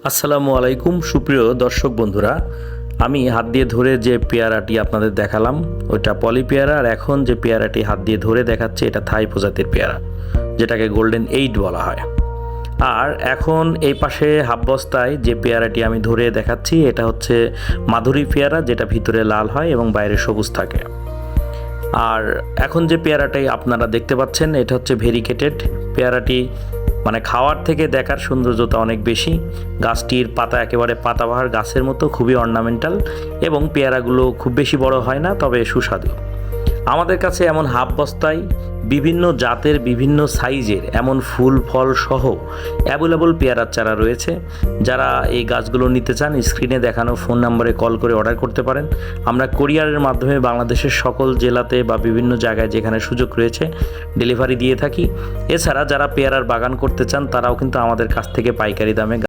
আসসালামু আলাইকুম সুপ্রিয় দর্শক বন্ধুরা, আমি হাত দিয়ে ধরে যে পেয়ারাটি আপনাদের দেখালাম ওইটা পলি পেয়ারা, আর এখন যে পেয়ারাটি হাত দিয়ে ধরে দেখাচ্ছে এটা থাই প্রজাতির পেয়ারা, যেটাকে গোল্ডেন 8 বলা হয়। আর এখন এই পাশে হাফ বস্তায় যে পেয়ারাটি আমি ধরে দেখাচ্ছি এটা হচ্ছে মাধুরী পেয়ারা, যেটা ভিতরে লাল হয় এবং বাইরে সবুজ থাকে। আর এখন যে পেয়ারাটাই আপনারা দেখতে পাচ্ছেন এটা হচ্ছে ভেরিকেটেড পেয়ারাটি, মানে খাওয়ার থেকে দেখার সৌন্দর্যতা অনেক বেশি। গাছটির পাতা একেবারে পাতাবাহার গাছের মতো, খুবই অর্নামেন্টাল এবং পেয়ারাগুলো খুব বেশি বড় হয় না, তবে সুস্বাদু। আমাদের কাছে এমন হাফ বস্তায় বিভিন্ন জাতের বিভিন্ন সাইজের এমন ফুল ফল সহ অ্যাভেলেবল পেয়ারার চারা রয়েছে। যারা এই গাছগুলো নিতে চান স্ক্রিনে দেখানো ফোন নম্বরে কল করে অর্ডার করতে পারেন। আমরা কুরিয়ারের মাধ্যমে বাংলাদেশের সকল জেলাতে বা বিভিন্ন জায়গায় যেখানে সুযোগ রয়েছে ডেলিভারি দিয়ে থাকি। এছাড়া যারা পেয়ারার বাগান করতে চান তারাও কিন্তু আমাদের কাছ থেকে পাইকারি দামে